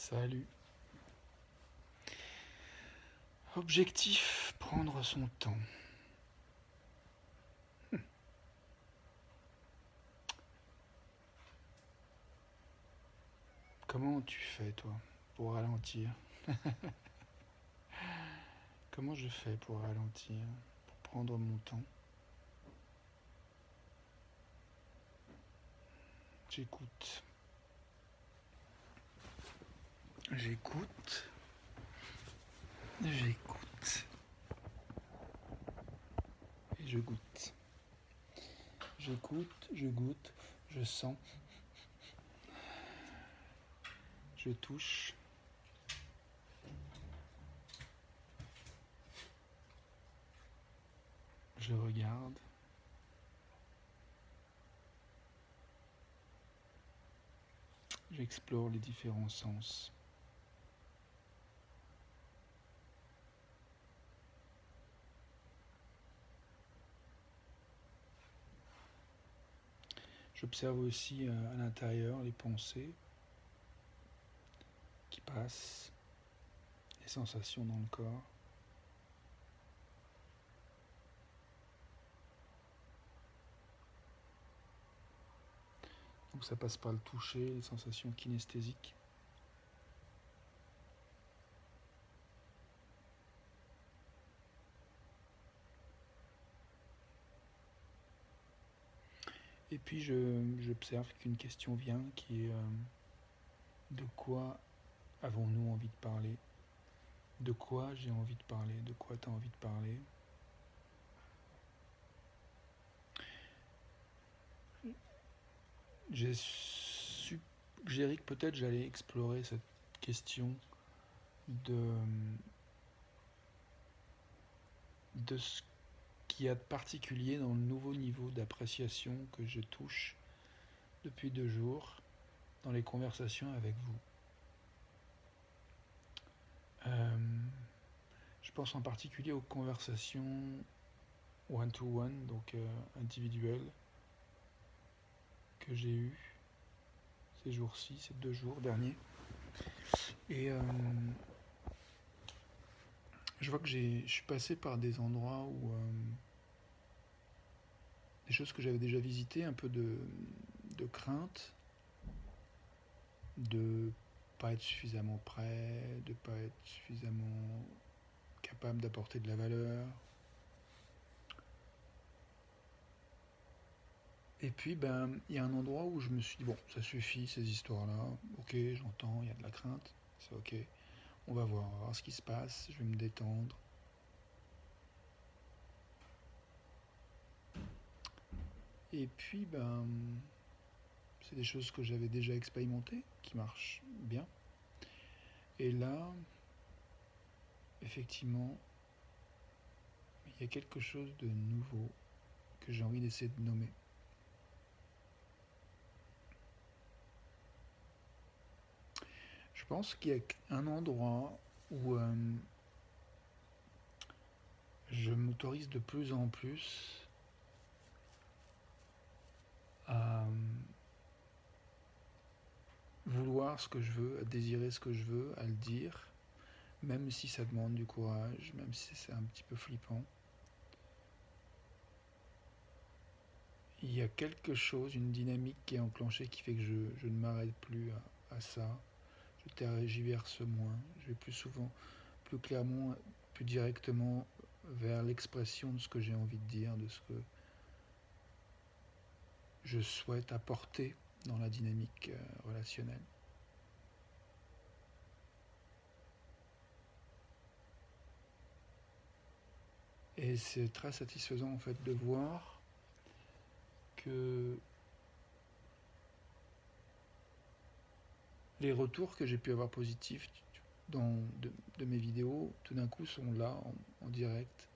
Salut. Objectif, prendre son temps. Comment tu fais, toi, pour ralentir? Comment je fais pour ralentir, pour prendre mon temps? J'écoute. J'écoute. J'écoute. Et je goûte. J'écoute, je goûte, je sens, je touche. Je regarde. J'explore les différents sens. J'observe aussi à l'intérieur les pensées qui passent, les sensations dans le corps. Donc ça passe par le toucher, les sensations kinesthésiques. Et puis j'observe qu'une question vient qui est de quoi avons-nous envie de parler? De quoi j'ai envie de parler? De quoi tu as envie de parler? J'ai suggéré que peut-être j'allais explorer cette question de ce qu'il y a de particulier dans le nouveau niveau d'appréciation que je touche depuis 2 jours dans les conversations avec vous. Je pense en particulier aux conversations one-to-one, donc individuelles, que j'ai eues ces jours-ci, ces 2 jours derniers. Et je vois que je suis passé par des endroits où des choses que j'avais déjà visitées, un peu de crainte, de pas être suffisamment prêt, de pas être suffisamment capable d'apporter de la valeur. Et puis, il y a un endroit où je me suis dit, bon, ça suffit, ces histoires-là. Ok, j'entends, il y a de la crainte, c'est ok. On va voir ce qui se passe, je vais me détendre. Et puis, c'est des choses que j'avais déjà expérimentées, qui marchent bien. Et là, effectivement, il y a quelque chose de nouveau que j'ai envie d'essayer de nommer. Je pense qu'il y a un endroit où je m'autorise de plus en plus à vouloir ce que je veux, à désirer ce que je veux, à le dire, même si ça demande du courage, même si c'est un petit peu flippant. Il y a quelque chose, une dynamique qui est enclenchée qui fait que je ne m'arrête plus à ça. Je tergiverse moins, je vais plus souvent, plus clairement, plus directement vers l'expression de ce que j'ai envie de dire, de ce que je souhaite apporter dans la dynamique relationnelle. Et c'est très satisfaisant en fait de voir que les retours que j'ai pu avoir positifs de mes vidéos, tout d'un coup sont là en direct,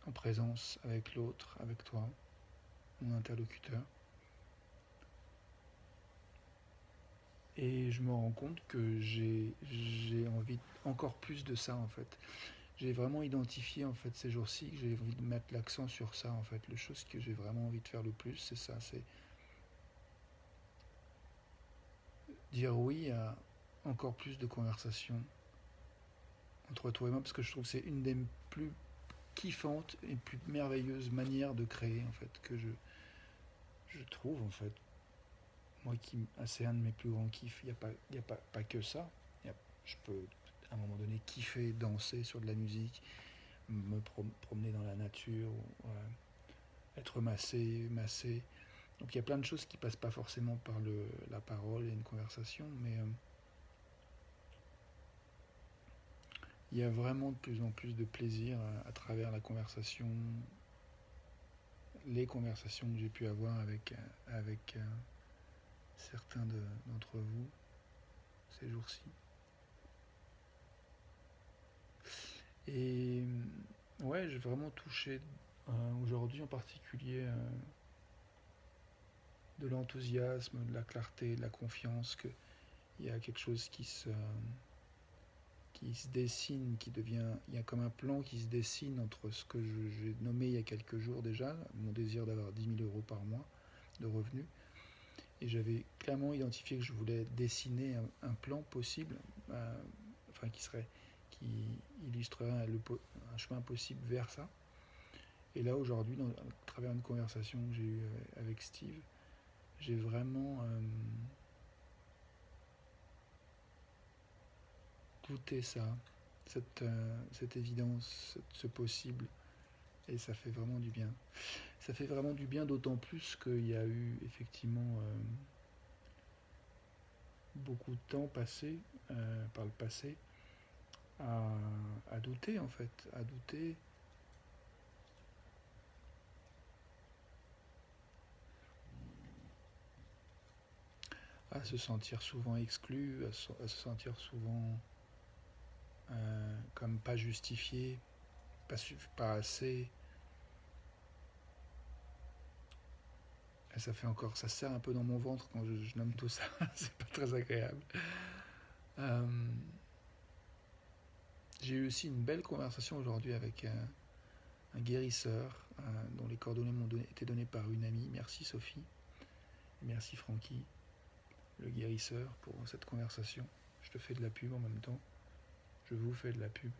en présence avec l'autre, avec toi, mon interlocuteur. Et je me rends compte que j'ai envie encore plus de ça en fait. J'ai vraiment identifié en fait ces jours-ci que j'ai envie de mettre l'accent sur ça en fait. La chose que j'ai vraiment envie de faire le plus, c'est ça, c'est dire oui encore plus de conversations entre toi et moi, parce que je trouve que c'est une des plus kiffantes et plus merveilleuses manières de créer, en fait, que je trouve, en fait. Moi, c'est un de mes plus grands kiffs. Il y a pas que ça. Je peux, à un moment donné, kiffer, danser sur de la musique, promener dans la nature, être massé. Donc il y a plein de choses qui passent pas forcément par la parole et une conversation, mais il y a vraiment de plus en plus de plaisir à travers la conversation, les conversations que j'ai pu avoir avec certains d'entre vous ces jours-ci. Et ouais, j'ai vraiment touché aujourd'hui en particulier de l'enthousiasme, de la clarté, de la confiance, qu'il y a quelque chose qui se dessine, il y a comme un plan qui se dessine entre ce que j'ai nommé il y a quelques jours déjà, mon désir d'avoir 10 000 euros par mois de revenus. Et j'avais clairement identifié que je voulais dessiner un plan possible, enfin qui illustrerait un chemin possible vers ça. Et là aujourd'hui, à travers une conversation que j'ai eue avec Steve, j'ai vraiment goûté ça, cette évidence, ce possible, et ça fait vraiment du bien. Ça fait vraiment du bien, d'autant plus qu'il y a eu effectivement beaucoup de temps passé, par le passé, à douter en fait, à douter, à se sentir souvent exclu, à se sentir souvent comme pas justifié, pas assez. Et ça serre un peu dans mon ventre quand je nomme tout ça, c'est pas très agréable. Euh, j'ai eu aussi une belle conversation aujourd'hui avec un guérisseur dont les coordonnées été données par une amie. Merci Sophie, merci Francky, le guérisseur, pour cette conversation. Je te fais de la pub en même temps, je vous fais de la pub.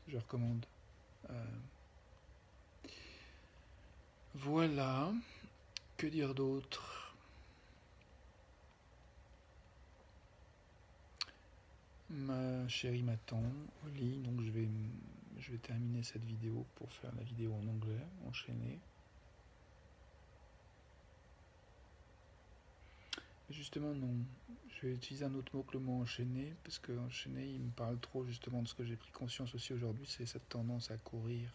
Je recommande. Voilà, que dire d'autre? Ma chérie m'attend au lit, donc je vais terminer cette vidéo pour faire la vidéo en anglais, enchaîner. Justement, non. Je vais utiliser un autre mot que le mot enchaîner, parce que enchaîner, il me parle trop justement de ce que j'ai pris conscience aussi aujourd'hui, c'est cette tendance à courir.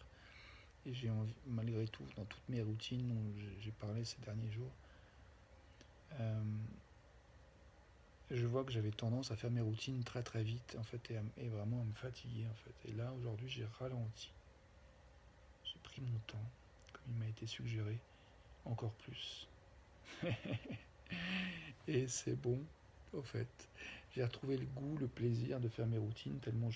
Et j'ai envie, malgré tout, dans toutes mes routines dont j'ai parlé ces derniers jours, je vois que j'avais tendance à faire mes routines très très vite, en fait, et vraiment à me fatiguer, en fait. Et là, aujourd'hui, j'ai ralenti. J'ai pris mon temps, comme il m'a été suggéré, encore plus. Et c'est bon, au fait. J'ai retrouvé le goût, le plaisir de faire mes routines, tellement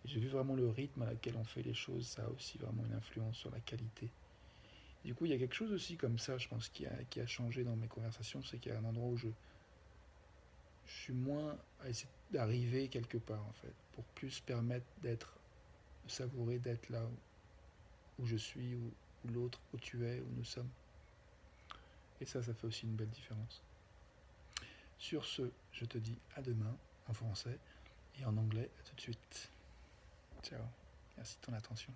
j'ai vu vraiment le rythme à laquelle on fait les choses, ça a aussi vraiment une influence sur la qualité. Du coup, il y a quelque chose aussi comme ça, je pense, qui a changé dans mes conversations, c'est qu'il y a un endroit où je suis moins à essayer d'arriver quelque part, en fait, pour plus permettre d'être, savourer d'être là où je suis, où l'autre, où tu es, où nous sommes. Et ça fait aussi une belle différence. Sur ce, je te dis à demain en français et en anglais à tout de suite. Ciao. Merci de ton attention.